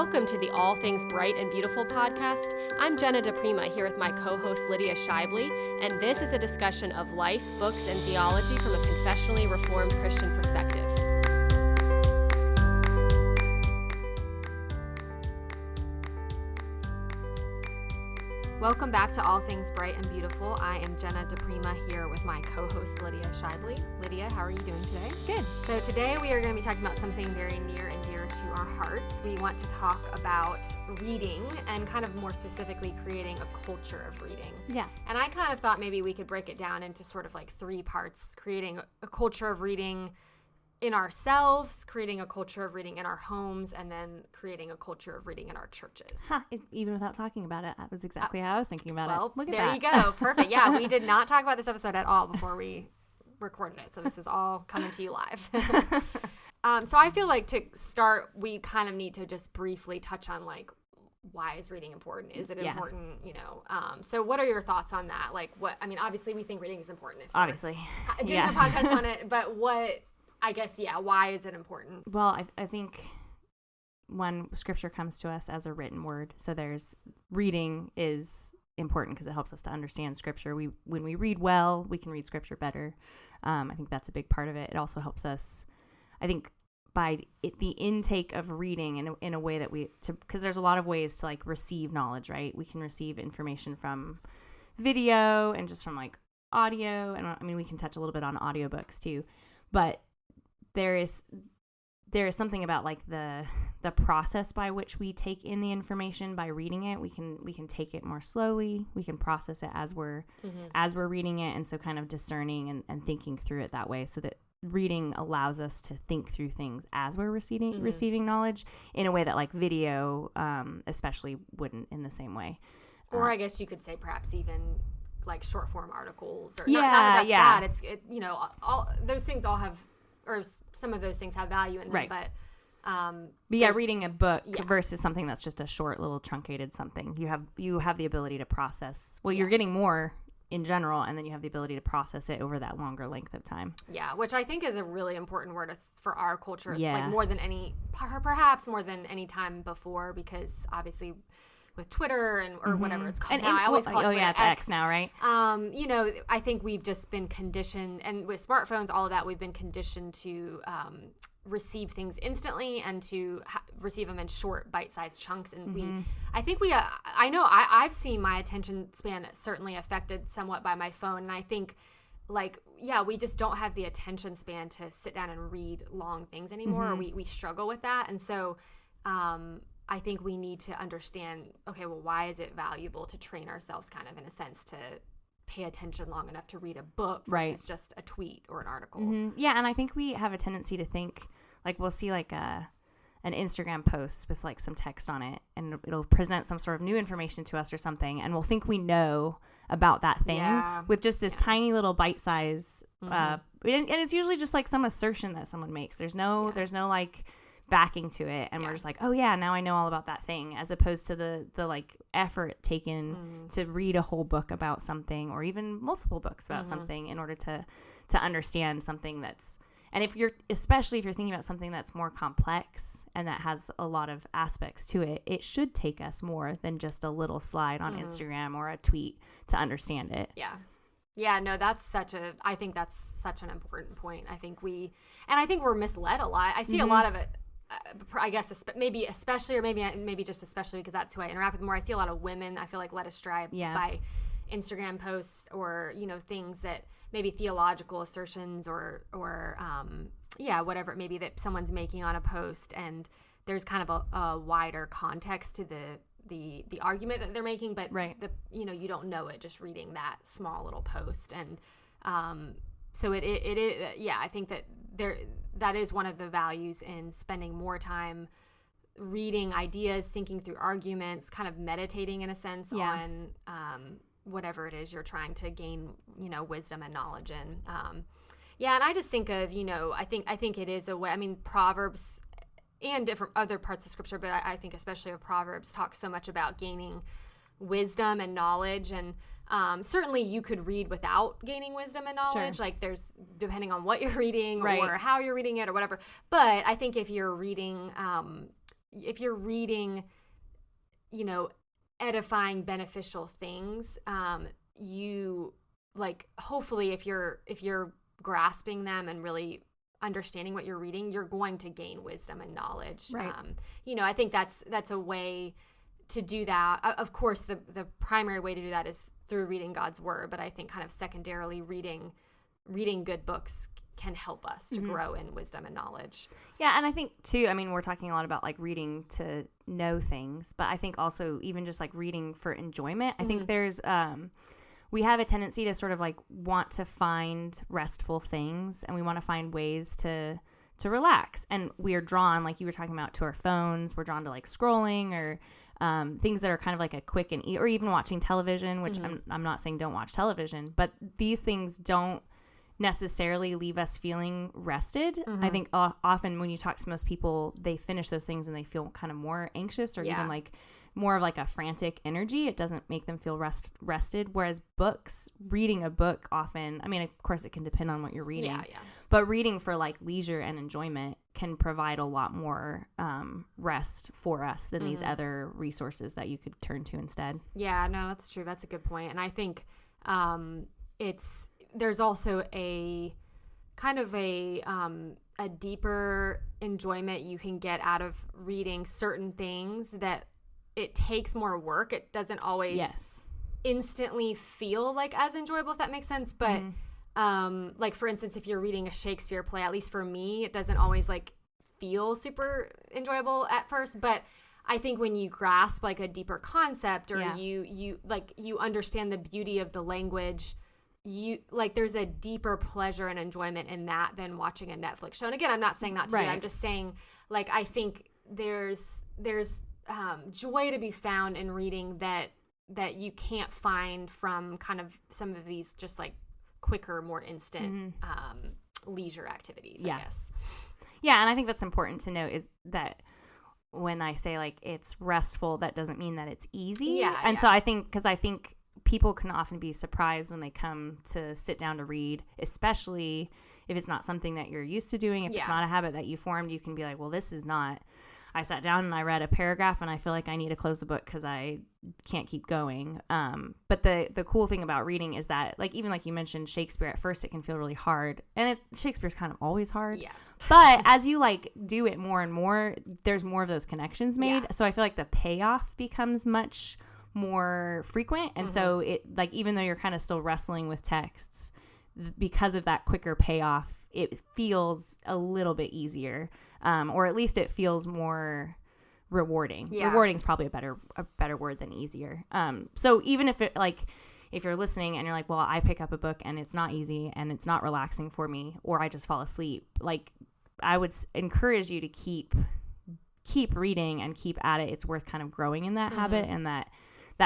Welcome to the All Things Bright and Beautiful podcast. I'm Jenna DePrima here with my co-host Lydia Scheibly, and this is a discussion of life, books, and theology from a confessionally reformed Christian perspective. Welcome back to All Things Bright and Beautiful. I am Jenna DePrima here with my co-host Lydia Scheibly. Lydia, how are you doing today? Good. So today we are going to be talking about something very near and dear to our hearts. We want to talk about reading and kind of more specifically creating a culture of reading. Yeah. And I kind of thought maybe we could break it down into sort of like three parts: creating a culture of reading in ourselves, creating a culture of reading in our homes, and then creating a culture of reading in our churches. Even without talking about it, that was exactly how I was thinking about it. Look at there that. You go. Perfect. Yeah, we did not talk about this episode at all before we recorded it, so this is all coming to you live. So I feel like to start, we kind of need to just briefly touch on like, why is reading important? Is it important? You know, so what are your thoughts on that? Like, what, I mean, obviously we think reading is important. Obviously. Doing a podcast on it, but I guess, why is it important? Well, I think when scripture comes to us as a written word, so there's reading is important because it helps us to understand scripture. When we read well, we can read scripture better. I think that's a big part of it. It also helps us, I think, by the intake of reading in a way that because there's a lot of ways to like receive knowledge, right? We can receive information from video and just from like audio. And I mean, we can touch a little bit on audiobooks too, but there is something about like the process by which we take in the information by reading it. We can take it more slowly. We can process it as we're reading it, and so kind of discerning and thinking through it that way, so that reading allows us to think through things as we're receiving knowledge in a way that like video especially wouldn't in the same way. Or I guess you could say perhaps even like short form articles or not that that's bad. All those things all have, or some of those things have value in them, right. But reading a book versus something that's just a short little truncated something, you have the ability to process. Well, you're getting more in general, and then you have the ability to process it over that longer length of time. Yeah, which I think is a really important word for our culture, like more than perhaps more than any time before, because obviously with Twitter or whatever it's called now. I always call it Twitter. It's X now, right? I think we've just been conditioned, and with smartphones, all of that, we've been conditioned to receive things instantly and to receive them in short, bite-sized chunks. And I know I've seen my attention span certainly affected somewhat by my phone, and I think we just don't have the attention span to sit down and read long things anymore. Or we struggle with that, and so I think we need to understand, okay, well, why is it valuable to train ourselves kind of in a sense to pay attention long enough to read a book versus just a tweet or an article? Yeah, and I think we have a tendency to think, like, we'll see like an Instagram post with like some text on it, and it'll present some sort of new information to us or something, and we'll think we know about that thing with just this tiny little bite size, and it's usually just like some assertion that someone makes. There's no like backing to it, and we're just like, oh yeah, now I know all about that thing, as opposed to the like effort taken to read a whole book about something, or even multiple books about something, in order to understand something that's, and especially if you're thinking about something that's more complex and that has a lot of aspects to it, it should take us more than just a little slide on Instagram or a tweet to understand it. No, I think that's such an important point. I think we're misled a lot. I see a lot of it. I guess maybe especially, or maybe just especially because that's who I interact with more. I see a lot of women, I feel like, led astray by Instagram posts, or things that maybe theological assertions or whatever it may be that someone's making on a post, and there's kind of a wider context to the argument that they're making, but you don't know it just reading that small little post. And so it is, I think that is one of the values in spending more time reading ideas, thinking through arguments, kind of meditating in a sense on whatever it is you're trying to gain, wisdom and knowledge in. And I just think of, I think it is a way. I mean, Proverbs and different other parts of scripture, but I think especially of Proverbs, talks so much about gaining wisdom and knowledge, and certainly you could read without gaining wisdom and knowledge. Like, there's, depending on what you're reading or how you're reading it or whatever. But I think if you're reading reading, edifying, beneficial things, you like, hopefully if you're grasping them and really understanding what you're reading, you're going to gain wisdom and knowledge. Right. I think that's a way to do that. Of course, the primary way to do that is through reading God's word, but I think kind of secondarily reading good books can help us to grow in wisdom and knowledge. Yeah, and I think too, we're talking a lot about like reading to know things, but I think also even just like reading for enjoyment. I think there's we have a tendency to sort of like want to find restful things, and we want to find ways to relax, and we are drawn, like you were talking about, to our phones. We're drawn to like scrolling or things that are kind of like a quick and or even watching television, which I'm not saying don't watch television, but these things don't necessarily leave us feeling rested. I think often when you talk to most people, they finish those things and they feel kind of more anxious or even like more of like a frantic energy. It doesn't make them feel rested. Whereas reading a book often, of course it can depend on what you're reading, but reading for like leisure and enjoyment can provide a lot more rest for us than these other resources that you could turn to instead. Yeah, no, that's true. That's a good point. And I think there's also a kind of a deeper enjoyment you can get out of reading certain things that it takes more work. It doesn't always instantly feel like as enjoyable, if that makes sense. But like, for instance, if you're reading a Shakespeare play, at least for me, it doesn't always like feel super enjoyable at first. But I think when you grasp like a deeper concept or you understand the beauty of the language, there's a deeper pleasure and enjoyment in that than watching a Netflix show. And again, I'm not saying not to do it. I'm just saying, like, I think there's joy to be found in reading that you can't find from kind of some of these just like quicker, more instant leisure activities, I guess. Yeah, and I think that's important to note is that when I say like it's restful, that doesn't mean that it's easy. So I think people can often be surprised when they come to sit down to read, especially if it's not something that you're used to doing. If it's not a habit that you formed, you can be like, well, this is not, I sat down and I read a paragraph and I feel like I need to close the book because I can't keep going. But the cool thing about reading is that, like, even like you mentioned Shakespeare, at first it can feel really hard, and Shakespeare's kind of always hard. Yeah. But as you like do it more and more, there's more of those connections made. So I feel like the payoff becomes much more frequent, and so it, like, even though you're kind of still wrestling with texts, because of that quicker payoff, it feels a little bit easier, or at least it feels more rewarding. Rewarding is probably a better word than easier. So even if if you're listening and you're like, well, I pick up a book and it's not easy and it's not relaxing for me, or I just fall asleep, like, I would encourage you to keep reading and keep at it. It's worth kind of growing in that habit and that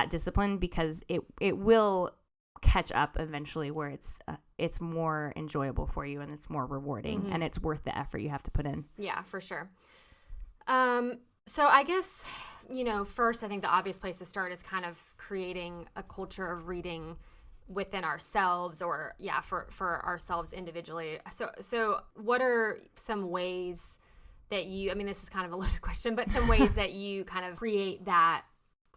discipline, because it will catch up eventually where it's more enjoyable for you and it's more rewarding and it's worth the effort you have to put in. Yeah, for sure. So I guess, first, I think the obvious place to start is kind of creating a culture of reading within ourselves, or for ourselves individually. So what are some ways that you, this is kind of a loaded question, but some ways that you kind of create that,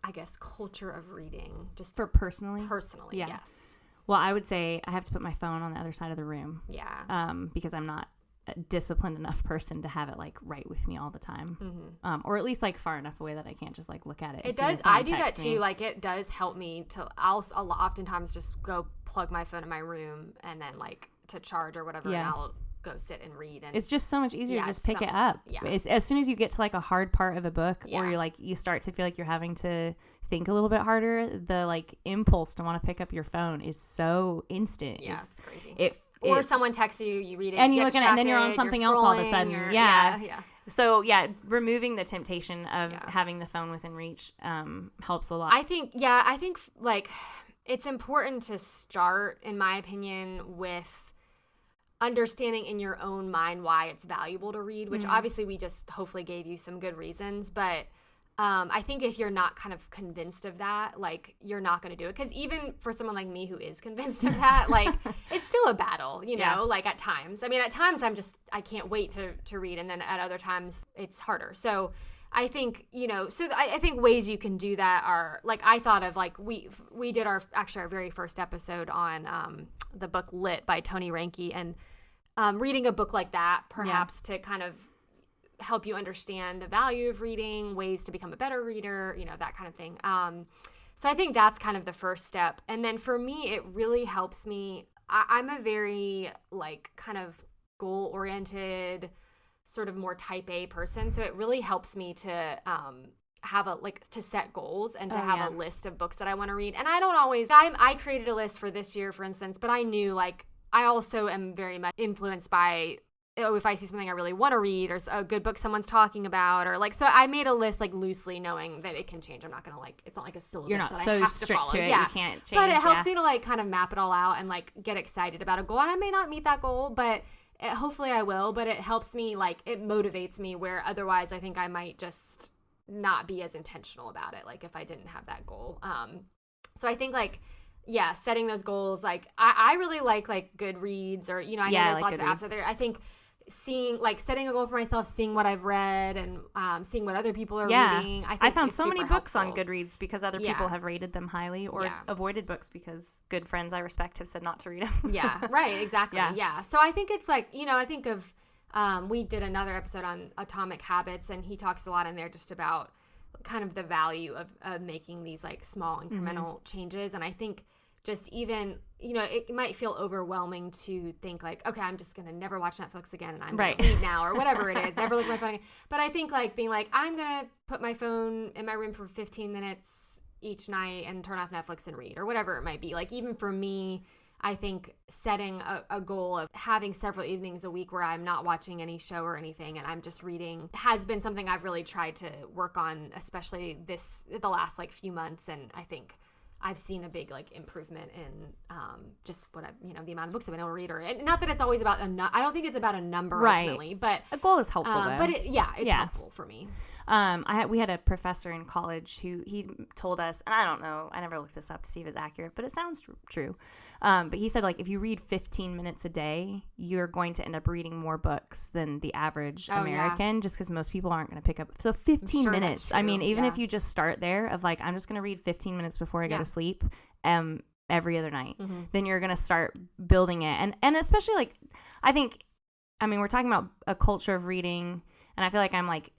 I guess, culture of reading, just for personally, yes. Well, I would say I have to put my phone on the other side of the room. Yeah. Because I'm not a disciplined enough person to have it like right with me all the time. Or at least like far enough away that I can't just like look at it. It does. I do that too. Like, it does help me I'll oftentimes just go plug my phone in my room and then like to charge or whatever, and I'll go sit and read. And it's just so much easier to just pick it up. Yeah. It's, as soon as you get to like a hard part of a book, or you start to feel like you're having to think a little bit harder, the like impulse to want to pick up your phone is so instant. Yeah, it's crazy. Or someone texts you, you read it, and you look at it, and then you're on something else all of a sudden. Yeah. So removing the temptation of having the phone within reach helps a lot. I think like it's important to start, in my opinion, with understanding in your own mind why it's valuable to read, which obviously we just hopefully gave you some good reasons, but I think if you're not kind of convinced of that, like, you're not going to do it. Because even for someone like me who is convinced of that, like, it's still a battle, like at times. At times I can't wait to read. And then at other times it's harder. So I think, so I think ways you can do that are, like, I thought of, like, we did our very first episode on the book Lit by Tony Reinke, and reading a book like that, perhaps to kind of help you understand the value of reading, ways to become a better reader, that kind of thing. So I think that's kind of the first step. And then for me, it really helps me. I'm a very, like, kind of goal-oriented, sort of more type A person. So it really helps me to to set goals and to have a list of books that I want to read. And I don't always, I created a list for this year, for instance, but I knew, like, I also am very much influenced by, if I see something I really want to read, or a good book someone's talking about, or, like, so I made a list, like, loosely knowing that it can change. I'm not going to, like, it's not like a syllabus. You're not that so I have strict to follow. to it. Yeah. You can't change. But it helps me to, like, kind of map it all out and, like, get excited about a goal. And I may not meet that goal, but hopefully I will. But it helps me, like, it motivates me, where otherwise I think I might just not be as intentional about it, like, if I didn't have that goal. So I think, like, setting those goals, like, I really like Goodreads, or, I know there's lots of apps out there. I think setting a goal for myself, seeing what I've read, and seeing what other people are reading. I found so many books helpful on Goodreads because other people have rated them highly, or avoided books because good friends I respect have said not to read them. Yeah, right, exactly. Yeah. So I think it's like, I think of, we did another episode on Atomic Habits, and he talks a lot in there just about kind of the value of making these, like, small incremental changes. And I think just even, it might feel overwhelming to think, like, okay, I'm just going to never watch Netflix again, and I'm going to read now, or whatever it is, never look at my phone again. But I think, like, being like, I'm going to put my phone in my room for 15 minutes each night and turn off Netflix and read, or whatever it might be. Like, even for me, I think setting a goal of having several evenings a week where I'm not watching any show or anything and I'm just reading has been something I've really tried to work on, especially the last, like, few months. And I think I've seen a big, like, improvement in just what the amount of books I've been able to read. Or not that it's always about I don't think it's about a number ultimately, but a goal is helpful though. But it's helpful for me. We had a professor in college who he told us, and I don't know, I never looked this up to see if it's accurate, but it sounds true. But he said, like, if you read 15 minutes a day, you're going to end up reading more books than the average American, just because most people aren't going to pick up. So 15 minutes. I mean, even if you just start there of, like, I'm just going to read 15 minutes before I go to sleep, every other night, then you're going to start building it. And especially, like, we're talking about a culture of reading, and I feel like I'm, like,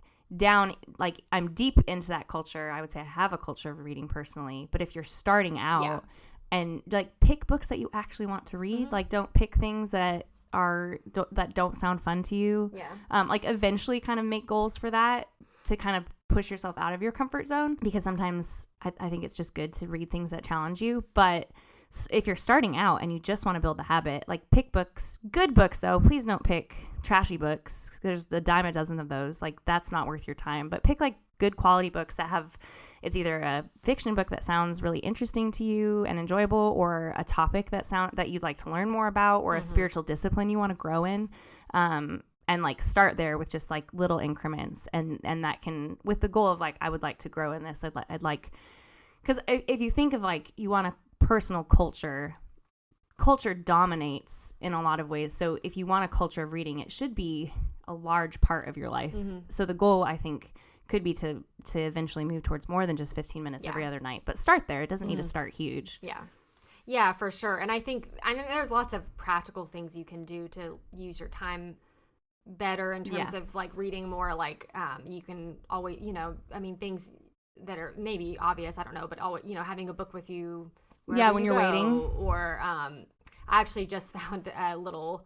I'm deep into that culture. I would say I have a culture of reading personally, but if you're starting out and, like, pick books that you actually want to read, like, don't pick things that don't sound fun to you. Like, eventually kind of make goals for that to kind of push yourself out of your comfort zone, because sometimes I think it's just good to read things that challenge you. But if you're starting out and you just want to build the habit, like, pick books, good books though. Please don't pick trashy books. There's a dime a dozen of those. Like, that's not worth your time. But pick, like, good quality books that it's either a fiction book that sounds really interesting to you and enjoyable, or a topic that you'd like to learn more about, or a spiritual discipline you want to grow in. And, like, start there with just, like, little increments, and that can, with the goal of, like, I would like to grow in this. I'd like, because if you think of, like, you want a personal culture dominates in a lot of ways. So if you want a culture of reading, it should be a large part of your life. So the goal, I think, could be to eventually move towards more than just 15 minutes every other night. But start there. It doesn't need to start huge. Yeah, for sure. And I think there's lots of practical things you can do to use your time better in terms of, like, reading more. Like, you can always, things that are maybe obvious, I don't know, but always, having a book with you when you're waiting. Or I actually just found a little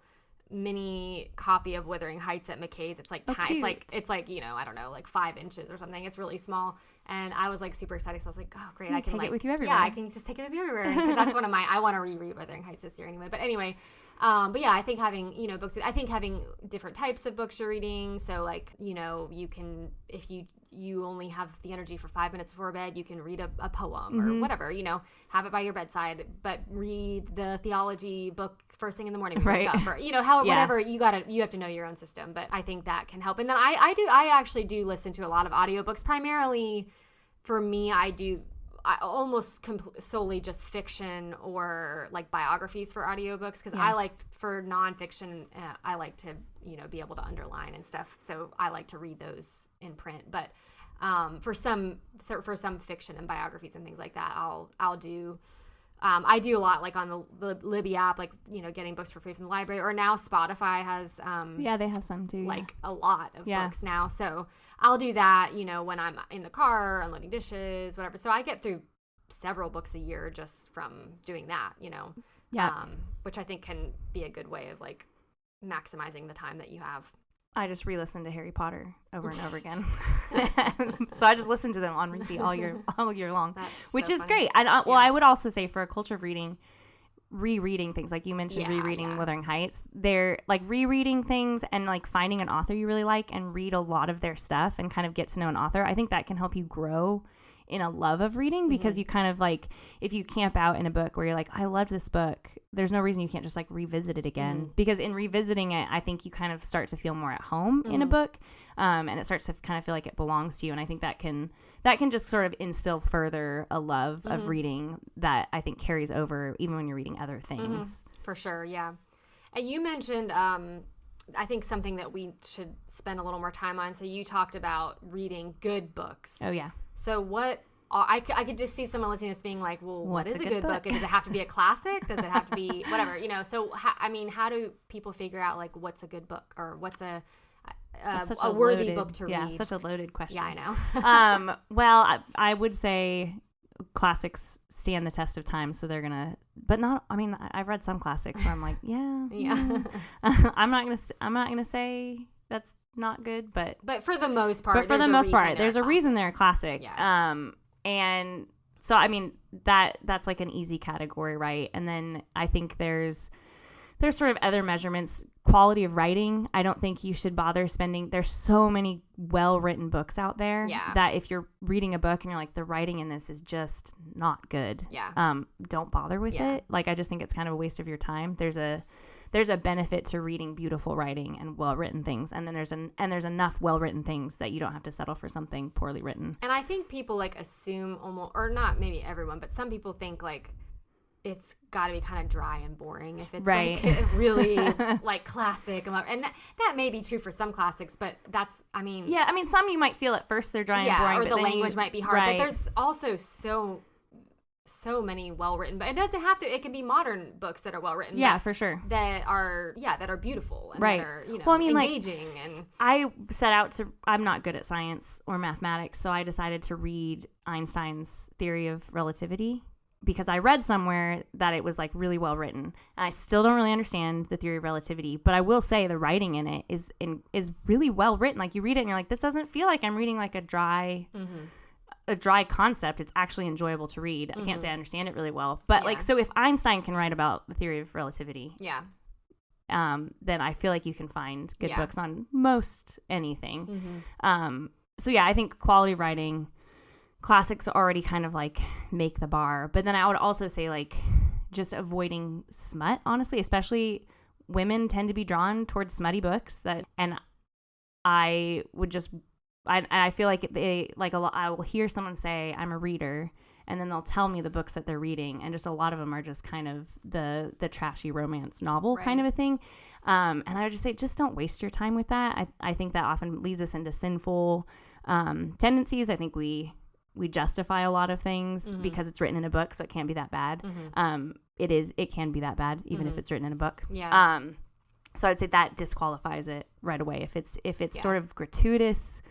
mini copy of Wuthering Heights at McKay's. It's like tiny. It's like I don't know, like 5 inches or something. It's really small, and I was, like, super excited. So I was like, oh great, I can take it with you everywhere. Yeah, I can just take it with you everywhere, because that's one of I want to reread Wuthering Heights this year anyway. But anyway, but yeah, I think having books. I think having different types of books you're reading. So, like, you can, if you only have the energy for 5 minutes before bed, you can read a poem or whatever, have it by your bedside, but read the theology book first thing in the morning when you wake up, or, whatever, you have to know your own system. But I think that can help. And then I actually do listen to a lot of audiobooks. Primarily for me, I almost solely just fiction or, like, biographies for audiobooks, because I like, for nonfiction, I like to be able to underline and stuff, so I like to read those in print. But For some fiction and biographies and things like that, I'll do. I do a lot like on the Libby app, like, getting books for free from the library, or now Spotify has they have some too, like a lot of books now. So I'll do that, when I'm in the car, unloading dishes, whatever. So I get through several books a year just from doing that, which I think can be a good way of like maximizing the time that you have. I just re-listened to Harry Potter over and over again. So I just listen to them on repeat all year long, which is great. And I would also say for a culture of reading, rereading things, like you mentioned, rereading Wuthering Heights, they're like rereading things and like finding an author you really like and read a lot of their stuff and kind of get to know an author. I think that can help you grow in a love of reading, because you kind of like, if you camp out in a book where you're like, I loved this book, there's no reason you can't just like revisit it again, because in revisiting it, I think you kind of start to feel more at home in a book, and it starts to kind of feel like it belongs to you. And I think that can just sort of instill further a love of reading that I think carries over even when you're reading other things. For sure, yeah. And you mentioned, I think something that we should spend a little more time on. So you talked about reading good books. Oh yeah. So what? I could just see someone listening to this being like, well, what is a good book? Does it have to be a classic? Does it have to be whatever? So how do people figure out like what's a good book, or what's a worthy book to read? Yeah, such a loaded question. Yeah, I know. Well, I would say classics stand the test of time, so they're gonna, but not. I mean, I've read some classics where I'm like, I'm not gonna say that's not good, but for the most part, there's a reason they're a classic. Yeah. And so I mean that's like an easy category, right? And then I think there's sort of other measurements. Quality of writing, I don't think you should bother spending. There's so many well-written books out there that if you're reading a book and you're like, the writing in this is just not good, don't bother with it. Like, I just think it's kind of a waste of your time. There's a benefit to reading beautiful writing and well-written things, and then there's enough well-written things that you don't have to settle for something poorly written. And I think people like assume almost, or not maybe everyone, but some people think like it's got to be kind of dry and boring if it's like really like classic, and that may be true for some classics, but some you might feel at first they're dry and boring, or the language might be hard, but there's also so many well-written, but it doesn't have to. It can be modern books that are well-written. Yeah, for sure. That are beautiful and that are, engaging. And I set out to. I'm not good at science or mathematics, so I decided to read Einstein's theory of relativity, because I read somewhere that it was like really well written, and I still don't really understand the theory of relativity. But I will say the writing in it is really well written. Like, you read it and you're like, this doesn't feel like I'm reading like a dry concept. It's actually enjoyable to read. I can't say I understand it really well, but like, so if Einstein can write about the theory of relativity, then I feel like you can find good books on most anything. So yeah, I think quality writing, classics already kind of like make the bar, but then I would also say like just avoiding smut, honestly. Especially women tend to be drawn towards smutty books, and I feel like they like a lot. I will hear someone say I'm a reader, and then they'll tell me the books that they're reading, and just a lot of them are just kind of the trashy romance novel kind of a thing. And I would just say, just don't waste your time with that. I think that often leads us into sinful tendencies. I think we justify a lot of things because it's written in a book, so it can't be that bad. It can be that bad even if it's written in a book. So I'd say that disqualifies it right away. If it's sort of gratuitous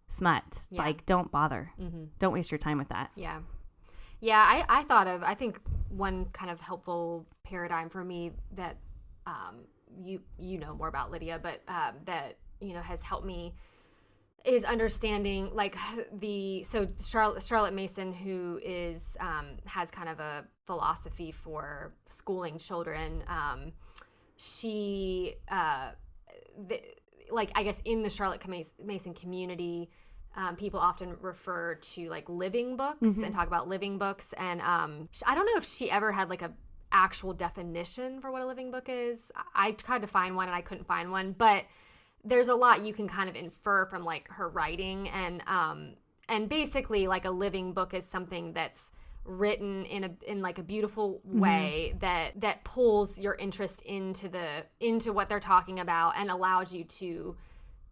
smut, like, don't bother. Don't waste your time with that. I think one kind of helpful paradigm for me that you know more about, Lydia, but that has helped me is understanding like Charlotte Mason, who is has kind of a philosophy for schooling children. She I guess in the Charlotte Mason community, people often refer to like living books and talk about living books. And I don't know if she ever had like a actual definition for what a living book is. I tried to find one and I couldn't find one, but there's a lot you can kind of infer from like her writing, and basically like a living book is something that's written in like a beautiful way that pulls your interest into what they're talking about and allows you to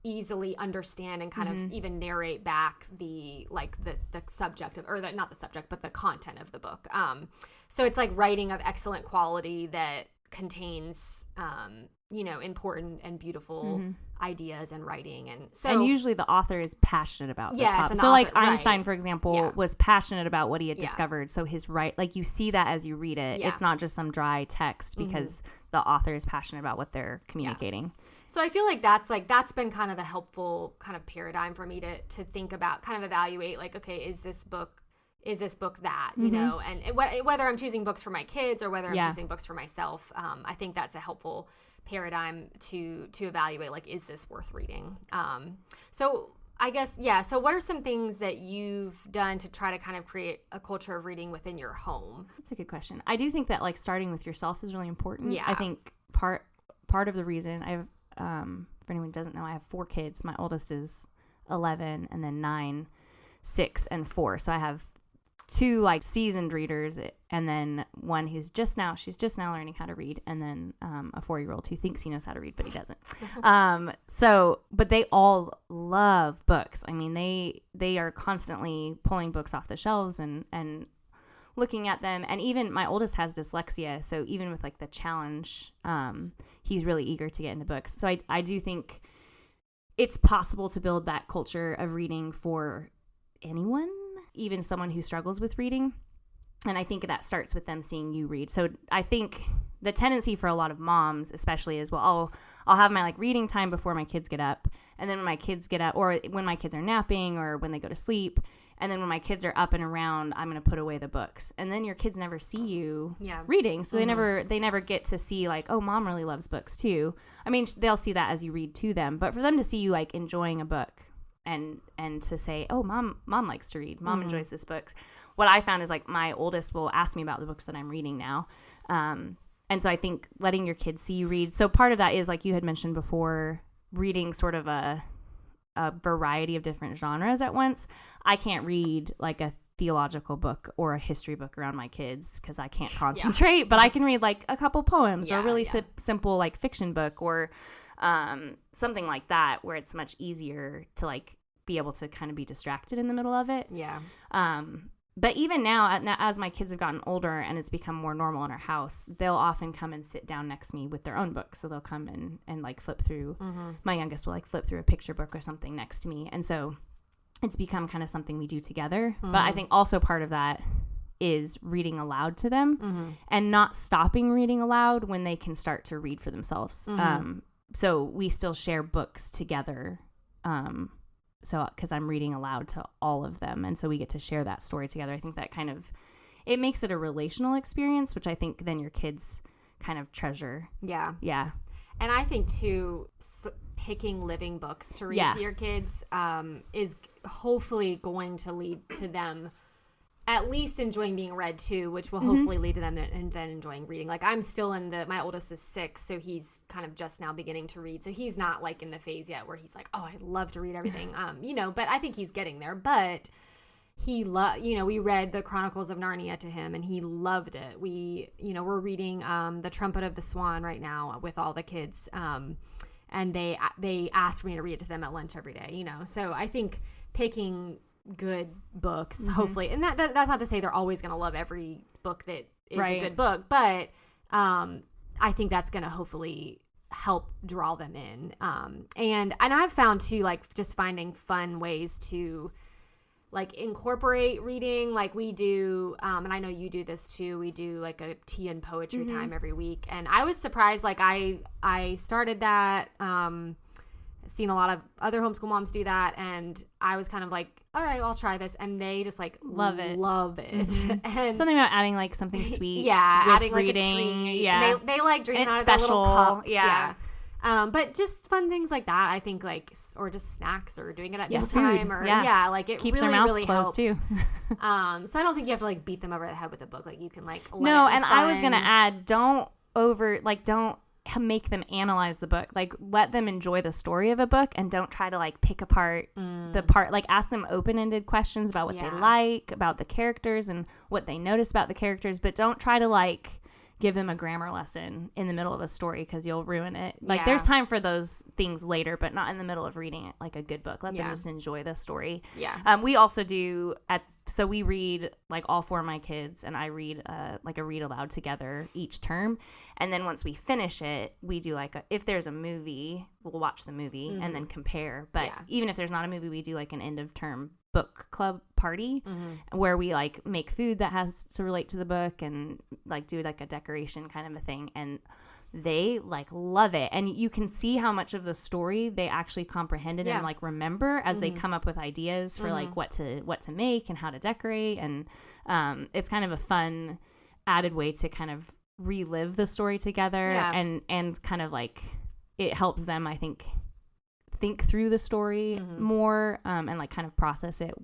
easily understand and kind of even narrate back the subject of, or not the subject, but the content of the book. So it's like writing of excellent quality that contains, important and beautiful ideas and writing. And usually the author is passionate about the topic. So like Einstein, for example, was passionate about what he had discovered. So his you see that as you read it. It's not just some dry text because the author is passionate about what they're communicating. So I feel like that's been kind of a helpful kind of paradigm for me to think about, kind of evaluate, like, okay, is this book that, and whether I'm choosing books for my kids or whether I'm choosing books for myself, I think that's a helpful paradigm to evaluate, like, is this worth reading? So I guess, so what are some things that you've done to try to kind of create a culture of reading within your home? That's a good question. I do think that, like, starting with yourself is really important. Yeah. I think part of the reason for anyone who doesn't know, I have 4 kids. My oldest is 11, and then 9, 6, and 4. So I have 2 like seasoned readers, and then one who's just now learning how to read, and then a 4-year-old who thinks he knows how to read but he doesn't. But they all love books. I mean, they are constantly pulling books off the shelves and looking at them. And even my oldest has dyslexia, so even with like the challenge, he's really eager to get into books. So I do think it's possible to build that culture of reading for anyone, even someone who struggles with reading. And I think that starts with them seeing you read. So I think the tendency for a lot of moms especially is, well, I'll have my like reading time before my kids get up, and then when my kids get up, or when my kids are napping, or when they go to sleep, and then when my kids are up and around, I'm going to put away the books. And then your kids never see you reading. So they never get to see like, oh, mom really loves books too. I mean, they'll see that as you read to them, but for them to see you like enjoying a book and to say, oh, mom likes to read, mom enjoys this book. What I found is like my oldest will ask me about the books that I'm reading now. And so I think letting your kids see you read. So part of that is, like you had mentioned before, reading sort of a variety of different genres at once. I can't read like a theological book or a history book around my kids because I can't concentrate, but I can read like a couple poems or a really simple like fiction book or something like that, where it's much easier to like be able to kind of be distracted in the middle of it. Yeah. But even now, as my kids have gotten older and it's become more normal in our house, they'll often come and sit down next to me with their own books. So they'll come and like flip through. My youngest will like flip through a picture book or something next to me. And so it's become kind of something we do together. But I think also part of that is reading aloud to them and not stopping reading aloud when they can start to read for themselves. So we still share books together. So because I'm reading aloud to all of them, and so we get to share that story together. I think that kind of, it makes it a relational experience, which I think then your kids kind of treasure. Yeah. And I think too, picking living books to read to your kids is hopefully going to lead to them at least enjoying being read too, which will hopefully lead to them and then enjoying reading. Like I'm still my oldest is 6, so he's kind of just now beginning to read. So he's not like in the phase yet where he's like, oh, I love to read everything. But I think he's getting there. But he we read the Chronicles of Narnia to him and he loved it. We're reading The Trumpet of the Swan right now with all the kids. And they ask me to read it to them at lunch every day, So I think picking good books, hopefully, and that's not to say they're always going to love every book that is a good book, but I think that's going to hopefully help draw them in. And I've found too, like just finding fun ways to like incorporate reading, like we do, and I know you do this too. We do like a tea and poetry time every week, and I was surprised. Like I started that. Seen a lot of other homeschool moms do that, and I was kind of like, all right, I'll try this, and they just like love it. And something about adding like something sweet, adding like reading, a treat. And they like drinking out of special, their little cups, but just fun things like that, I think, like, or just snacks or doing it at mealtime, or like it keeps really their mouths really closed helps too. So I don't think you have to like beat them over the head with a book. Like you can like I was gonna add, don't make them analyze the book. Like let them enjoy the story of a book and don't try to like pick apart the part. Like ask them open-ended questions about what they like, about the characters and what they notice about the characters, but don't try to like give them a grammar lesson in the middle of a story because you'll ruin it. Like Yeah. there's time for those things later, but not in the middle of reading it like a good book. Let them Yeah. just enjoy the story. Yeah. We also do so we read, like, all 4 of my kids and I read like a read aloud together each term. And then once we finish it, we do like if there's a movie, we'll watch the movie and then compare. But even if there's not a movie, we do like an end of term book club party where we like make food that has to relate to the book and like do like a decoration kind of a thing. And they like love it, and you can see how much of the story they actually comprehended and like remember as they come up with ideas for like what to make and how to decorate. And it's kind of a fun added way to kind of relive the story together. And kind of like it helps them, I think through the story more and like kind of process it,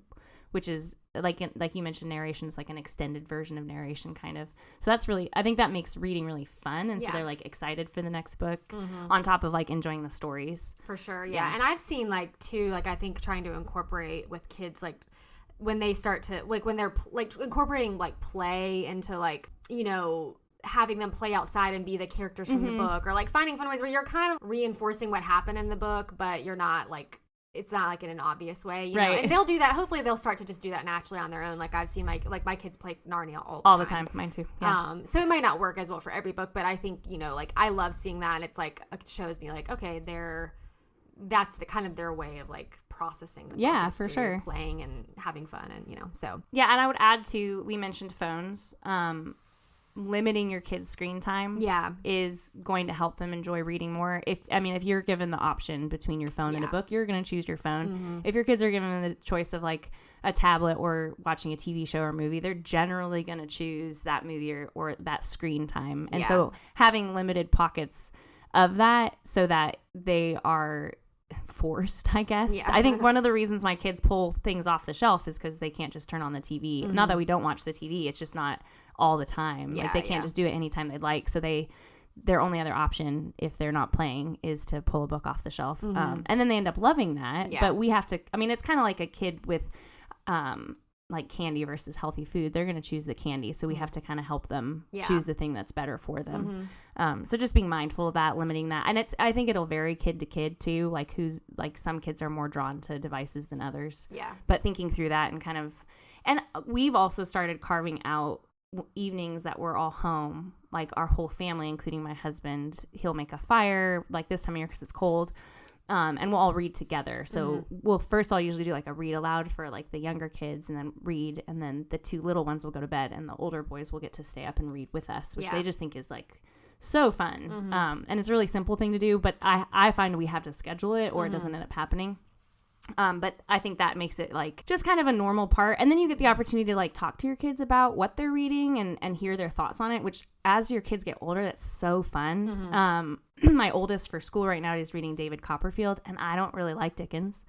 which is like you mentioned, narration is like an extended version of narration kind of. So that's really, I think that makes reading really fun, and so they're like excited for the next book on top of like enjoying the stories. For sure. Yeah. And I've seen like too, like I think trying to incorporate with kids, like when they start to like when they're like incorporating like play into like, you know, having them play outside and be the characters from the book, or like finding fun ways where you're kind of reinforcing what happened in the book, but you're not like, it's not like in an obvious way, you know? And they'll do that. Hopefully they'll start to just do that naturally on their own. Like I've seen my kids play Narnia all the time. Mine too. So it might not work as well for every book, but I think, you know, like I love seeing that. And it's like, it shows me like, okay, that's the kind of their way of like processing the book, for sure, playing and having fun. And, you know, so. Yeah. And I would add to, we mentioned phones, limiting your kids' screen time is going to help them enjoy reading more. If you're given the option between your phone and a book, you're going to choose your phone. If your kids are given the choice of like a tablet or watching a TV show or movie, they're generally going to choose that movie or that screen time. And so having limited pockets of that so that they are forced, I guess. I think one of the reasons my kids pull things off the shelf is because they can't just turn on the TV. Not that we don't watch the TV, it's just not all the time. Like they can't just do it anytime they'd like. So their only other option if they're not playing is to pull a book off the shelf. And then they end up loving that. But we have to, it's kind of like a kid with like candy versus healthy food. They're going to choose the candy. So we have to kind of help them choose the thing that's better for them. So just being mindful of that, limiting that. And I think it'll vary kid to kid too. Like some kids are more drawn to devices than others. Yeah. But thinking through that and we've also started carving out evenings that we're all home, like our whole family, including my husband. He'll make a fire like this time of year because it's cold. And we'll all read together. So I'll usually do like a read aloud for like the younger kids and then read. And then the 2 little ones will go to bed and the older boys will get to stay up and read with us, which they just think is like so fun. And it's a really simple thing to do, but I find we have to schedule it or it doesn't end up happening. But I think that makes it like just kind of a normal part. And then you get the opportunity to like talk to your kids about what they're reading and hear their thoughts on it, which as your kids get older, that's so fun. My oldest for school right now is reading David Copperfield, and I don't really like Dickens,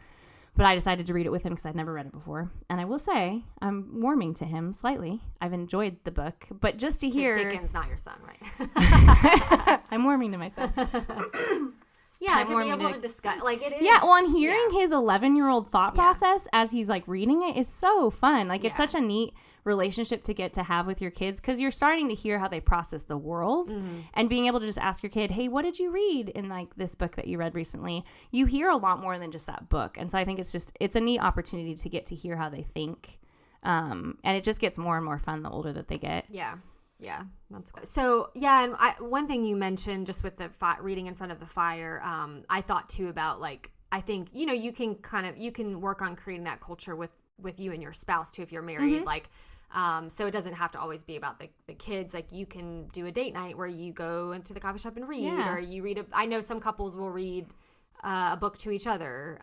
but I decided to read it with him because I'd never read it before. And I will say I'm warming to him slightly. I've enjoyed the book, but just to hear... Dickens, not your son, right? I'm warming to my son. Yeah, to be able to discuss, like it is. Yeah, well, and hearing his 11-year-old thought process as he's like reading it is so fun. Like it's such a neat relationship to get to have with your kids because you're starting to hear how they process the world and being able to just ask your kid, hey, what did you read in like this book that you read recently? You hear a lot more than just that book. And so I think it's a neat opportunity to get to hear how they think. And it just gets more and more fun the older that they get. Yeah. Yeah, that's cool. So, and one thing you mentioned just with the reading in front of the fire, I thought too about like, I think, you know, you can work on creating that culture with you and your spouse too if you're married. Like, so it doesn't have to always be about the kids. Like you can do a date night where you go into the coffee shop and read, or you read I know some couples will read a book to each other,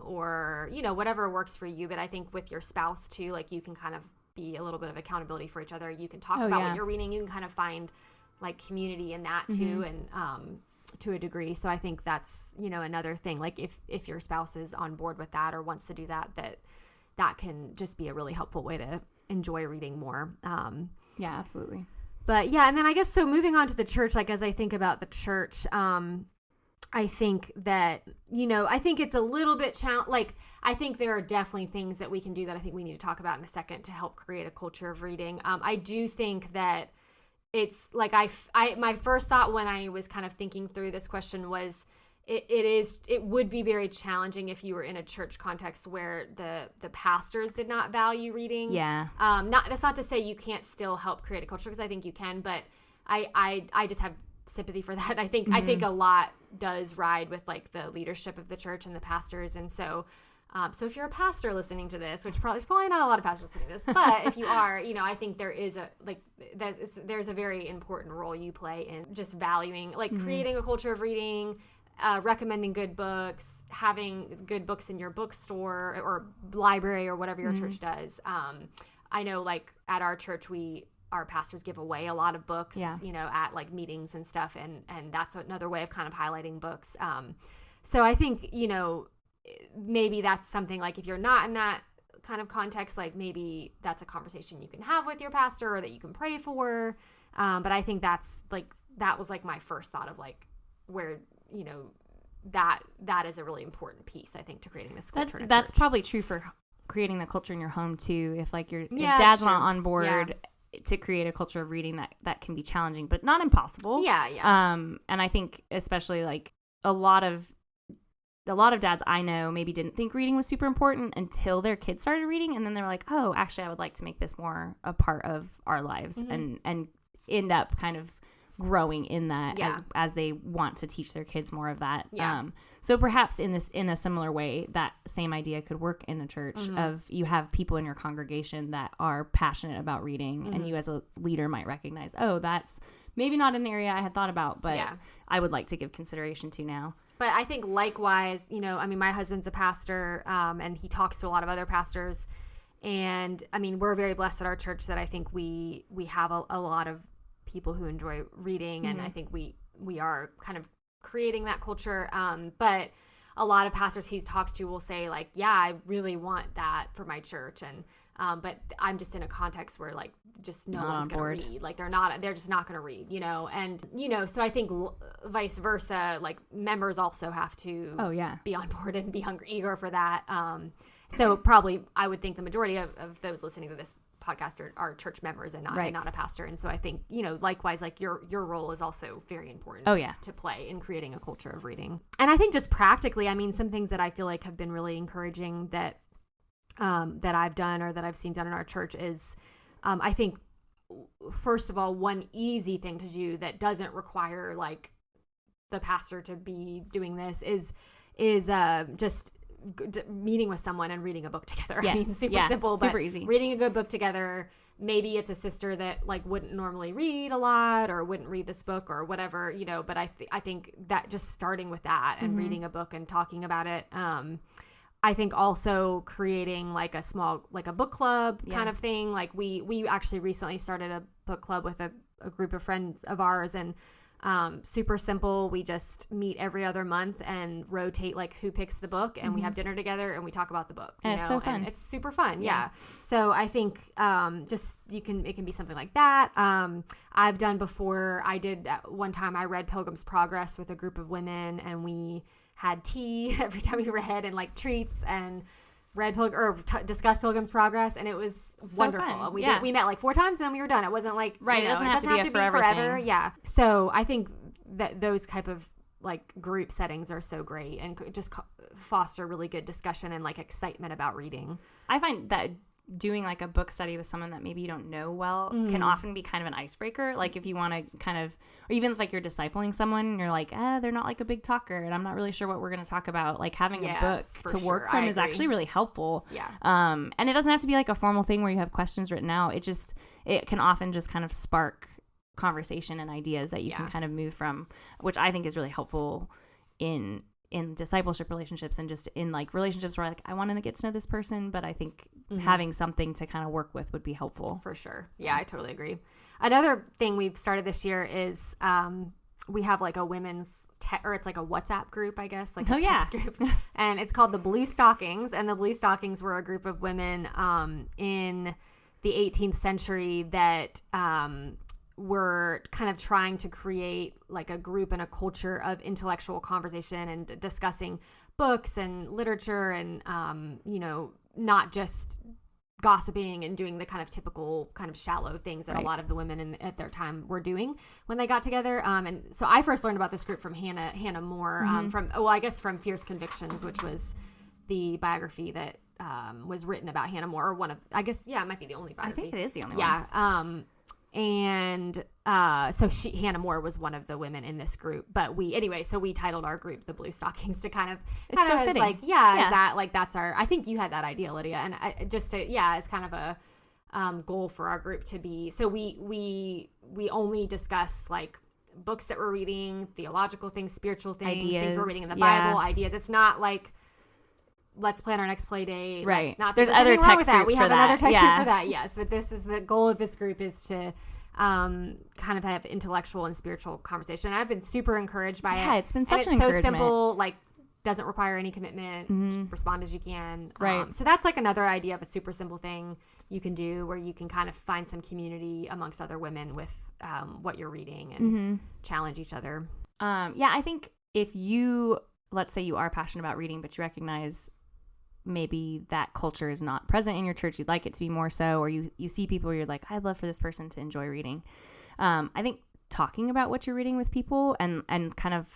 or, you know, whatever works for you. But I think with your spouse too, like you can kind of be a little bit of accountability for each other. You can talk about what you're reading. You can kind of find like community in that too, and to a degree. So I think that's, you know, another thing. Like if your spouse is on board with that or wants to do that, that can just be a really helpful way to enjoy reading more. Yeah, absolutely. But yeah, and then I guess so moving on to the church, like as I think about the church, I think that, you know, I think it's a little bit like I think there are definitely things that we can do that I think we need to talk about in a second to help create a culture of reading. I do think that it's like my first thought when I was kind of thinking through this question was it would be very challenging if you were in a church context where the pastors did not value reading. Yeah. That's not to say you can't still help create a culture, because I think you can, but I just have sympathy for that. I think a lot does ride with like the leadership of the church and the pastors, and so if you're a pastor listening to this, which there's probably not a lot of pastors listening to this, but if you are, I think there is there's a very important role you play in just valuing, like creating a culture of reading, recommending good books, having good books in your bookstore or library or whatever your church does. I know like at our church, our pastors give away a lot of books, at like meetings and stuff. And that's another way of kind of highlighting books. So I think, maybe that's something like if you're not in that kind of context, like maybe that's a conversation you can have with your pastor or that you can pray for. But I think that was like my first thought of like where, that is a really important piece, I think, to creating this culture. That's probably true for creating the culture in your home too. If like if dad's not on board to create a culture of reading, that can be challenging, but not impossible. Yeah. And I think especially like a lot of dads I know maybe didn't think reading was super important until their kids started reading, and then they were like, oh, actually I would like to make this more a part of our lives, and end up kind of growing in that as they want to teach their kids more of that. So perhaps in a similar way, that same idea could work in a church of you have people in your congregation that are passionate about reading, and you as a leader might recognize, oh, that's maybe not an area I had thought about, but I would like to give consideration to now. But I think likewise, my husband's a pastor, and he talks to a lot of other pastors. And I mean, we're very blessed at our church that I think we have a lot of people who enjoy reading. And I think we are kind of creating that culture. But a lot of pastors he talks to will say like, yeah, I really want that for my church. And but I'm just in a context where like just no one's going to read. Like they're just not going to read, and, so I think vice versa, like members also have to be on board and be eager for that. So probably I would think the majority of those listening to this podcast are church members and not a pastor. And so I think, likewise, like your role is also very important to play in creating a culture of reading. And I think just practically, I mean, some things that I feel like have been really encouraging that I've done or that I've seen done in our church is, I think, first of all, one easy thing to do that doesn't require like the pastor to be doing this is just meeting with someone and reading a book together. Yes. I mean, super simple, super but easy. Reading a good book together. Maybe it's a sister that like wouldn't normally read a lot or wouldn't read this book or whatever, but I think that just starting with that and reading a book and talking about it. I think also creating like a small, like a book club kind of thing. Like we actually recently started a book club with a group of friends of ours, and super simple. We just meet every other month and rotate like who picks the book, and we have dinner together and we talk about the book. And it's so fun. And it's super fun. Yeah. So I think it can be something like that. I've done before. I did one time. I read Pilgrim's Progress with a group of women, and we had tea every time we read and like treats and read discussed Pilgrim's Progress, and it was so wonderful. Fun. We met like 4 times and then we were done. It wasn't like it doesn't have to be forever. Yeah. So I think that those type of like group settings are so great and just foster really good discussion and like excitement about reading. I find that doing like a book study with someone that maybe you don't know well can often be kind of an icebreaker. Like if you want to kind of, or even if like you're discipling someone and you're like, they're not like a big talker and I'm not really sure what we're going to talk about. Like having a book to work from is actually really helpful. Yeah. And it doesn't have to be like a formal thing where you have questions written out. It can often just kind of spark conversation and ideas that you can kind of move from, which I think is really helpful in discipleship relationships and just in like relationships where like I want to get to know this person, but I think having something to kind of work with would be helpful. For sure. Yeah, I totally agree. Another thing we've started this year is we have like a women's or it's like a WhatsApp group, I guess, like a text group. And it's called the Blue Stockings. And the Blue Stockings were a group of women in the 18th century that were kind of trying to create like a group and a culture of intellectual conversation and discussing books and literature and, not just gossiping and doing the kind of typical kind of shallow things that a lot of the women at their time were doing when they got together. And so I first learned about this group from Hannah More, from Fierce Convictions, which was the biography that was written about Hannah More, or one of, I guess, it might be the only biography. I think it is the only one. Yeah. And so Hannah More was one of the women in this group, but we titled our group the Blue Stockings to kind of so as like, is that like, that's our, I think you had that idea, Lydia, and it's kind of a goal for our group to be, so we only discuss like books that we're reading, theological things, spiritual things, things we're reading in the Bible, ideas. It's not like, let's plan our next play date. Right. There's other text groups we for have that. Another text group for that. Yes, but this is the goal of this group, is to kind of have intellectual and spiritual conversation. I've been super encouraged by it. Yeah, it's been such an encouragement. It's so simple, like doesn't require any commitment. Respond as you can. Right. So that's like another idea of a super simple thing you can do, where you can kind of find some community amongst other women with what you're reading and challenge each other. I think if you, let's say you are passionate about reading, but you recognize maybe that culture is not present in your church, you'd like it to be more so, or you see people where you're like, I'd love for this person to enjoy reading. I think talking about what you're reading with people and kind of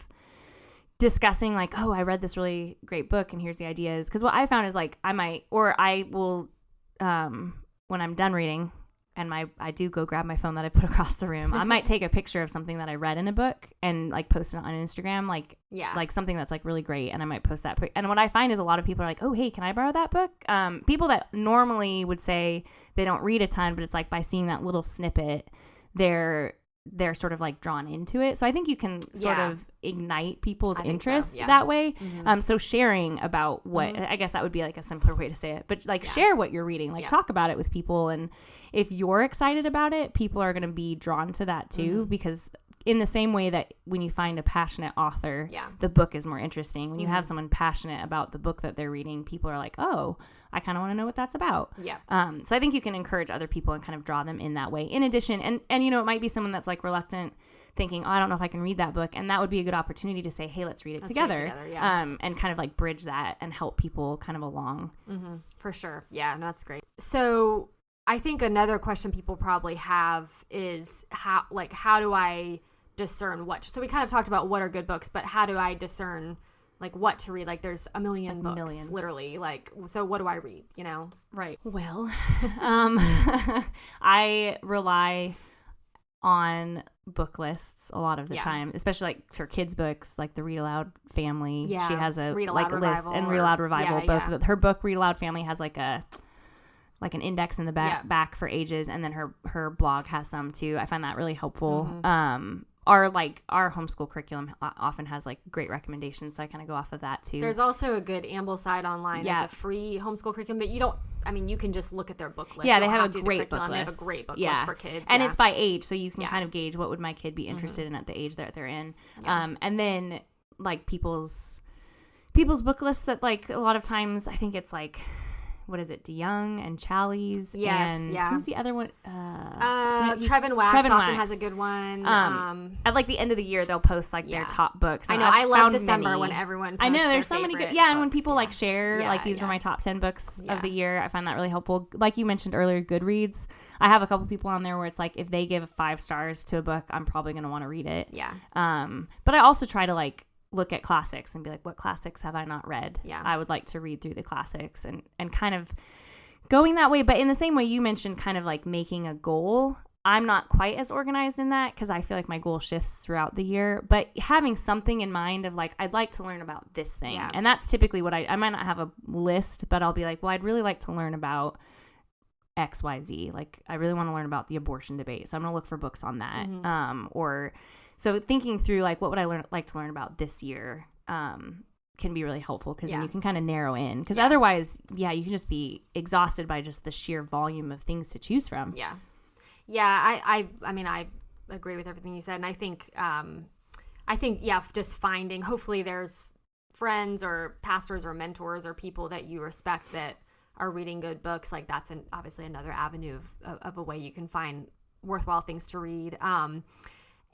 discussing like, oh, I read this really great book and here's the ideas. Because what I found is like I will, when I'm done reading and I do go grab my phone that I put across the room, I might take a picture of something that I read in a book and like post it on Instagram, like something that's like really great, and I might post that. And what I find is a lot of people are like, oh, hey, can I borrow that book? People that normally would say they don't read a ton, but it's like by seeing that little snippet, they're sort of like drawn into it. So I think you can sort of ignite people's interest that way. So sharing about what, I guess that would be like a simpler way to say it, but like share what you're reading, like talk about it with people. And if you're excited about it, people are going to be drawn to that too, because in the same way that when you find a passionate author, the book is more interesting. When you have someone passionate about the book that they're reading, people are like, oh, I kind of want to know what that's about. So I think you can encourage other people and kind of draw them in that way. In addition, and it might be someone that's like reluctant, thinking, oh, I don't know if I can read that book. And that would be a good opportunity to say, hey, let's read it together. And kind of like bridge that and help people kind of along. For sure. Yeah, no, that's great. So I think another question people probably have is how do I discern what? So we kind of talked about what are good books, but how do I discern like what to read? Like there's a million books, millions. Literally. Like, so what do I read? Right. Well, I rely on book lists a lot of the time, especially like for kids books, like the Read Aloud Family. She has a Read like Aloud list, and Read Aloud Revival. Her book Read Aloud Family has like an index in the back for ages, and then her blog has some too. I find that really helpful. Our homeschool curriculum often has like great recommendations, so I kind of go off of that too. There's also a good Ambleside online as a free homeschool curriculum, but you can just look at their book list. Yeah, they have a great book list. They have a great book list for kids. And it's by age, so you can kind of gauge what would my kid be interested in at the age that they're in. And then like people's book lists that like a lot of times I think it's like, what is it, DeYoung and Challies? And who's the other one? Trevin Wax often has a good one. At like the end of the year, they'll post like their top books. I know. I love December when everyone posts there's so many good. Yeah, and when people like share, like these were my top 10 books of the year, I find that really helpful. Like you mentioned earlier, Goodreads. I have a couple people on there where it's like if they give 5 stars to a book, I'm probably going to want to read it. But I also try to like look at classics and be like, what classics have I not read? I would like to read through the classics and kind of going that way. But in the same way you mentioned kind of like making a goal, I'm not quite as organized in that because I feel like my goal shifts throughout the year. But having something in mind of like, I'd like to learn about this thing. And that's typically what I might not have a list, but I'll be like, well, I'd really like to learn about XYZ. Like, I really want to learn about the abortion debate. So I'm going to look for books on that. So thinking through like what would I like to learn about this year can be really helpful because then you can kind of narrow in. Because otherwise, you can just be exhausted by just the sheer volume of things to choose from. I mean, I agree with everything you said. And I think just finding, hopefully there's friends or pastors or mentors or people that you respect that are reading good books. Like that's obviously another avenue of a way you can find worthwhile things to read.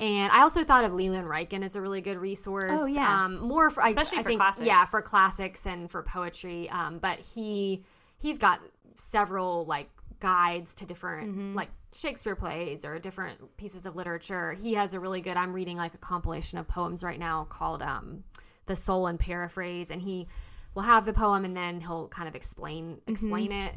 And I also thought of Leland Ryken as a really good resource. More for, especially for classics. Yeah, for classics and for poetry. But he's got several like guides to different like Shakespeare plays or different pieces of literature. He has a really good, I'm reading like a compilation of poems right now called The Soul and Paraphrase, and he will have the poem and then he'll kind of explain it.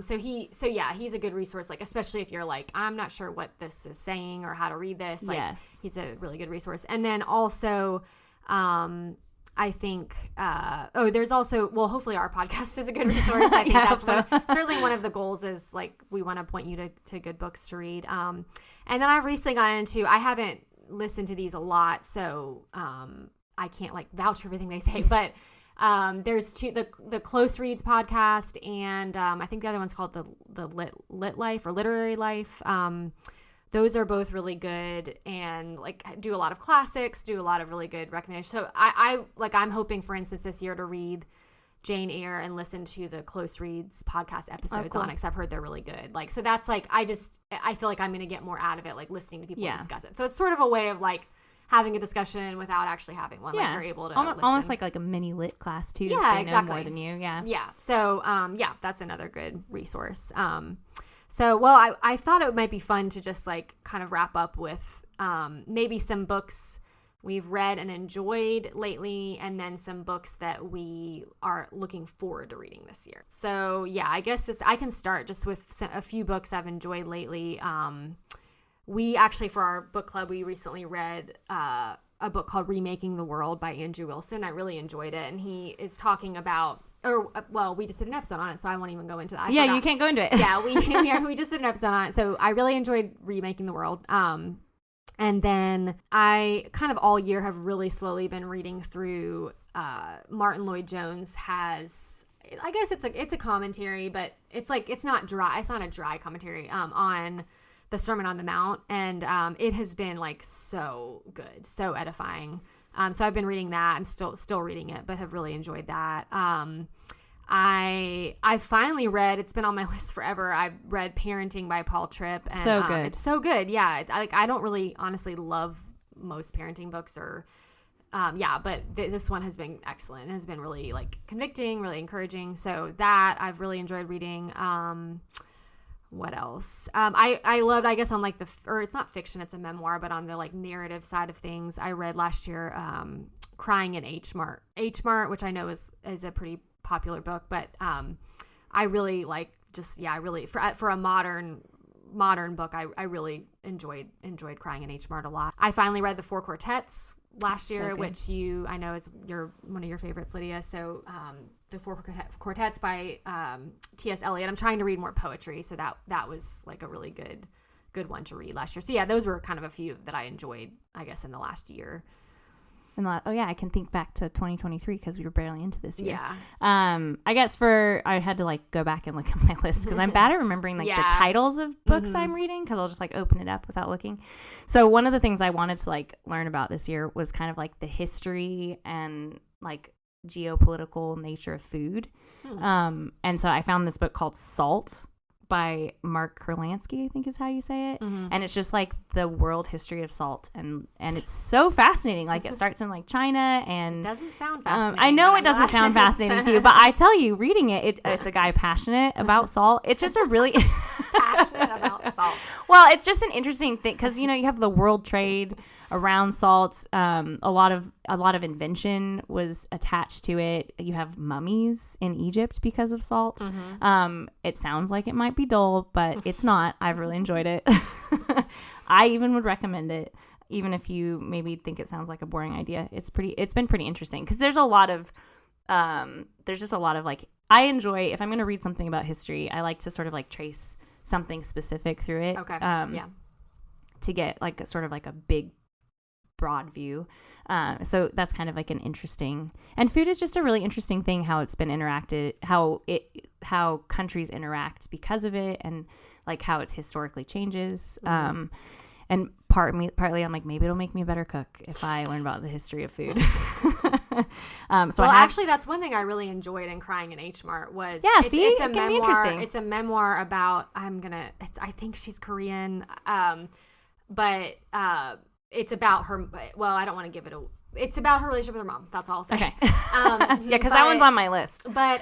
So yeah, he's a good resource, like especially if you're like, I'm not sure what this is saying or how to read this. Like he's a really good resource. And then also I think, there's also, well, hopefully our podcast is a good resource. I think that's certainly one of the goals is like, we want to point you to good books to read. And then I've recently gotten into, I haven't listened to these a lot, so I can't like vouch for everything they say, but there's the Close Reads podcast, and I think the other one's called the Lit Life or Literary Life. Those are both really good and like do a lot of classics, do a lot of really good recommendations. So I'm hoping, for instance, this year to read Jane Eyre and listen to the Close Reads podcast episodes on it, because I've heard they're really good. Like, so that's like, I feel like I'm going to get more out of it, like listening to people discuss it. So it's sort of a way of like having a discussion without actually having one. Like you're able to listen. Almost like a mini lit class too. Yeah, if they know more than you. Yeah. So that's another good resource. So, well, I thought it might be fun to just like kind of wrap up with maybe some books we've read and enjoyed lately, and then some books that we are looking forward to reading this year. So, yeah, I guess I can start just with a few books I've enjoyed lately. We actually, for our book club, we recently read a book called Remaking the World by Andrew Wilson. I really enjoyed it, and he is talking about, we just did an episode on it, so I won't even go into that. You can't go into it. Yeah, we just did an episode on it, so I really enjoyed Remaking the World. And then I kind of all year have really slowly been reading through Martin Lloyd-Jones has, I guess it's a commentary, but it's like it's not a dry commentary on the Sermon on the Mount, and it has been like so good, so edifying. So I've been reading that. I'm still reading it, but have really enjoyed that. I finally read, it's been on my list forever, I've read Parenting by Paul Tripp. And, so good. It's so good. Yeah. I don't really honestly love most parenting books but this one has been excellent. It has been really like convicting, really encouraging. So that I've really enjoyed reading. What else? I loved, I guess on like it's not fiction, it's a memoir, but on the like narrative side of things, I read last year, Crying in H Mart, which I know is a pretty popular book, but I really like for a modern book, I really enjoyed Crying in H Mart a lot. I finally read The Four Quartets last year, which I know is one of your favorites, Lydia. So The Four Quartets by T.S. Eliot. I'm trying to read more poetry, so that was like a really good one to read last year. So yeah, those were kind of a few that I enjoyed, I guess, in the last year. I can think back to 2023 because we were barely into this year. Yeah. I guess I had to like go back and look at my list because I'm bad at remembering like the titles of books I'm reading, because I'll just like open it up without looking. So one of the things I wanted to like learn about this year was kind of like the history and like geopolitical nature of food. And so I found this book called Salt by Mark Kurlansky, I think is how you say it. And it's just like the world history of salt, and it's so fascinating. Like it starts in like China, and it doesn't sound fascinating. I know it doesn't sound fascinating to you, but I tell you, reading it's a guy passionate about salt. It's just a really passionate about salt. Well, it's just an interesting thing because you have the world trade around salt. A lot of invention was attached to it. You have mummies in Egypt because of salt. It sounds like it might be dull, but it's not. I've really enjoyed it. I even would recommend it, even if you maybe think it sounds like a boring idea. It's been pretty interesting because there's just a lot of like, I enjoy, if I'm going to read something about history, I like to sort of like trace something specific through it. Okay. To get like sort of like a big broad view. So that's kind of like an interesting, and food is just a really interesting thing, how it's been interacted, how countries interact because of it, and like how it's historically changes. And partly I'm like, maybe it'll make me a better cook if I learn about the history of food. Actually, that's one thing I really enjoyed in Crying in H Mart was it's a memoir. Be interesting. It's a memoir about I think she's Korean, but it's about her. Well, I don't want to give it it's about her relationship with her mom. That's all I'll say. Okay. Yeah, because that one's on my list. But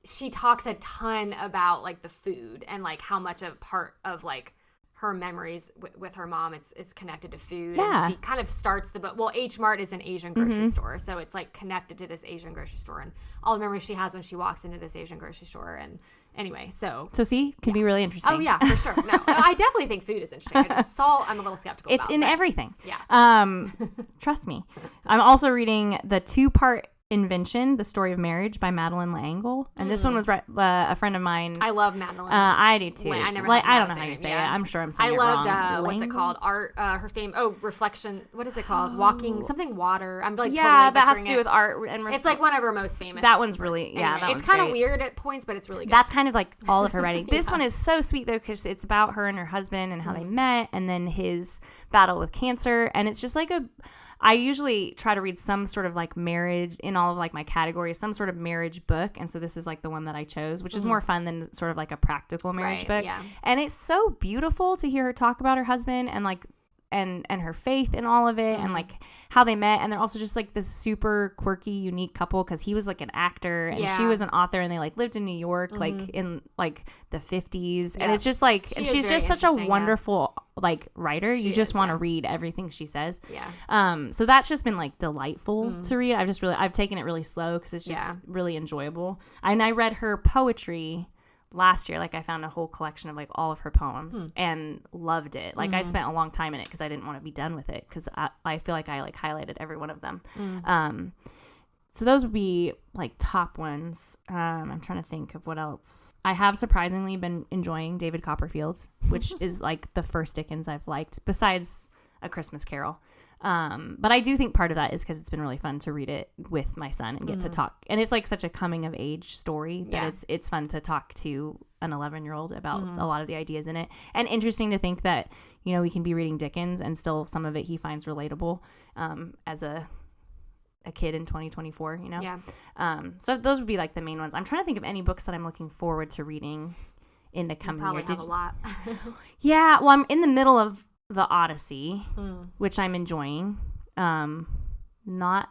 she talks a ton about like the food and like how much of part of like her memories with her mom, it's connected to food. Yeah. And she kind of starts the book. Well, H Mart is an Asian grocery store, so it's like connected to this Asian grocery store and all the memories she has when she walks into this Asian grocery store. And anyway, so see, can be really interesting. Oh yeah, for sure. No, I definitely think food is interesting. I'm a little skeptical. It's in everything. Yeah. Trust me. I'm also reading the 2-part Invention, The Story of Marriage by Madeline L'Engle. And this one was a friend of mine. I love Madeline. I do too. I never I don't know how you say it. I'm sure I'm saying it wrong. I loved, what's it called? Art, her fame. Oh, Reflection. What is it called? Walking, something water. I'm like, yeah, totally that has to do with art. And it's like one of her most famous. That one's really, anyway, that it's kind of weird at points, but it's really good. That's kind of like all of her writing. This one is so sweet though, because it's about her and her husband and how they met and then his battle with cancer. And it's just like I usually try to read some sort of like marriage in all of like my categories, some sort of marriage book. And so this is like the one that I chose, which is more fun than sort of like a practical marriage book. Yeah. And it's so beautiful to hear her talk about her husband and like, and her faith in all of it and like how they met. And they're also just like this super quirky, unique couple because he was like an actor and she was an author and they like lived in New York like in like the 50s. And it's just like, she's just such a wonderful like writer. You just want to read everything she says. Yeah. So that's just been like delightful to read. I've taken it really slow because it's just really enjoyable. And I read her poetry last year. Like I found a whole collection of like all of her poems and loved it. Like I spent a long time in it because I didn't want to be done with it because I feel like I like highlighted every one of them. So those would be like top ones. I'm trying to think of what else. I have surprisingly been enjoying David Copperfield's, which is like the first Dickens I've liked besides A Christmas Carol. But I do think part of that is because it's been really fun to read it with my son and get to talk. And it's like such a coming of age story that it's fun to talk to an 11-year-old about a lot of the ideas in it. And interesting to think that, you know, we can be reading Dickens and still some of it he finds relatable as a kid in 2024, you know? Yeah. So those would be like the main ones. I'm trying to think of any books that I'm looking forward to reading in the coming year. Probably have a lot. Yeah. Well, I'm in the middle of The Odyssey, which I'm enjoying. Not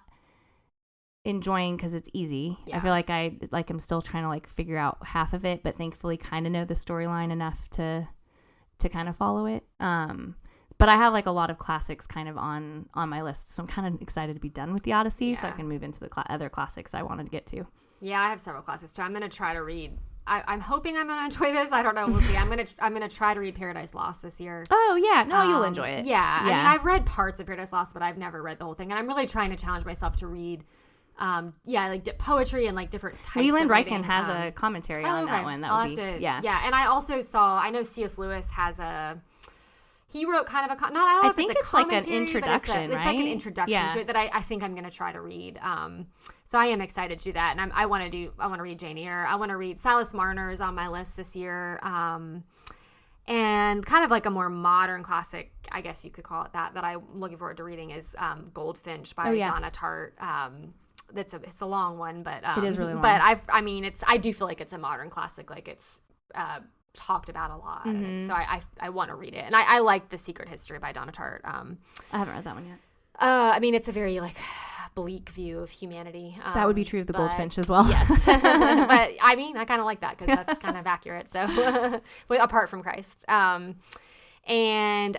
enjoying because it's easy. I feel like I'm still trying to like figure out half of it, but thankfully kind of know the storyline enough to kind of follow it. But I have like a lot of classics kind of on my list, so I'm kind of excited to be done with The Odyssey so I can move into the other classics I wanted to get to. Yeah, I have several classics too. I'm gonna try to read. I'm hoping I'm gonna enjoy this. I don't know. We'll see. I'm gonna try to read Paradise Lost this year. Oh yeah, no, you'll enjoy it. Yeah, I mean, I've read parts of Paradise Lost, but I've never read the whole thing, and I'm really trying to challenge myself to read. Like poetry and like different types. Leland of Ryken has a commentary on that one. That would be yeah. And I also saw. I know C.S. Lewis has a. He wrote kind of I don't know if it's like an introduction, it's like an introduction to it that I think I'm going to try to read. So I am excited to do that, and I want to read Jane Eyre. I want to read Silas Marner is on my list this year, and kind of like a more modern classic, I guess you could call it that I'm looking forward to reading is Goldfinch by Donna Tartt. It's a long one, but it is really long. But I do feel like it's a modern classic, like it's talked about a lot, so I want to read it, and I like The Secret History by Donna Tartt. I haven't read that one yet. I mean, it's a very like bleak view of humanity. That would be true of the Goldfinch as well. Yes, but I mean, I kind of like that because that's kind of accurate. So, apart from Christ. And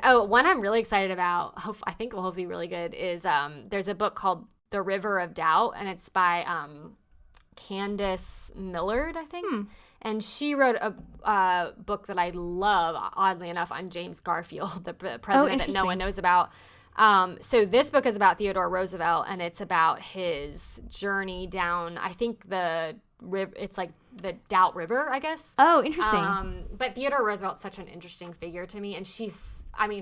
one I'm really excited about, I think will hopefully be really good, is there's a book called The River of Doubt, and it's by Candace Millard, I think. And she wrote a book that I love, oddly enough, on James Garfield, the president that no one knows about. So this book is about Theodore Roosevelt, and it's about his journey down, I think it's like the Doubt River, I guess. Oh, interesting. But Theodore Roosevelt's such an interesting figure to me, and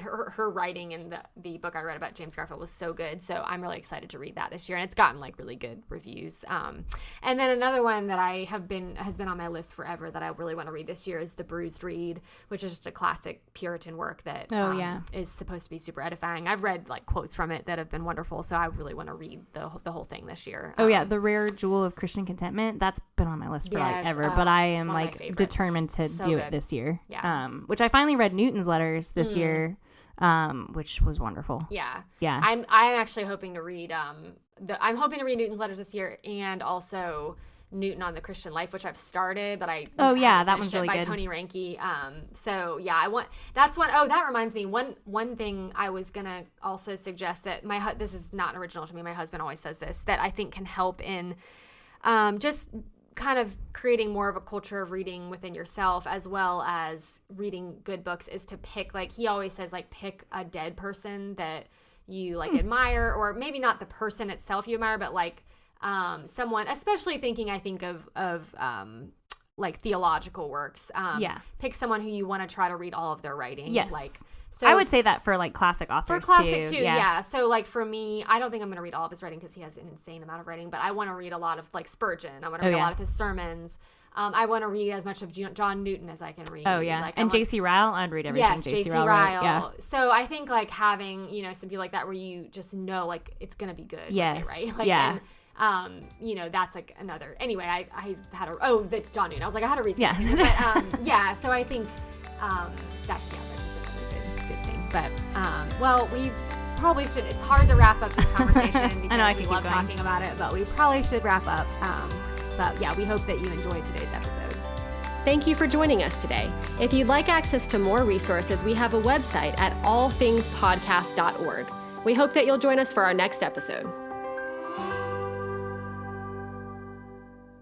her writing in the book I read about James Garfield was so good, so I'm really excited to read that this year, and it's gotten like really good reviews. And then another one that has been on my list forever that I really want to read this year is The Bruised Reed, which is just a classic Puritan work that is supposed to be super edifying. I've read like quotes from it that have been wonderful, so I really want to read the whole thing this year. The Rare Jewel of Christian Contentment, that's been on my list for like ever, but I am like determined to do it this year. Which I finally read Newton's Letters this year, which was wonderful. Yeah. Yeah. I'm actually hoping to read I'm hoping to read Newton's letters this year, and also Newton on the Christian Life, which I've started, but that one's really by good. Tony Reinke. So yeah, that reminds me, one thing I was gonna also suggest that this is not original to me. My husband always says this, that I think can help in just kind of creating more of a culture of reading within yourself, as well as reading good books, is to pick, like he always says, like pick a dead person that you like admire, or maybe not the person itself you admire, but like someone, especially thinking, I think of like theological works. Pick someone who you want to try to read all of their writing. Yes. Like, so I would say that for like classic authors too. Yeah. So like for me, I don't think I'm going to read all of his writing because he has an insane amount of writing, but I want to read a lot of like Spurgeon. I want to read a lot of his sermons. I want to read as much of John Newton as I can read. Oh yeah. Like, and J.C. Ryle, I'd read everything. Yes, J.C. Ryle. Yeah. So I think like having, some people like that where you just know like it's going to be good. Yes. Right. Like, yeah. And, that's like another, anyway, I had the John Newton. I was like, I had to read. Yeah. But, yeah. So I think, that's just a good thing. But, well, we probably should, it's hard to wrap up this conversation because I know, I we can love keep going. talking about it, but we probably should wrap up. But yeah, we hope that you enjoyed today's episode. Thank you for joining us today. If you'd like access to more resources, we have a website at allthingspodcast.org. We hope that you'll join us for our next episode.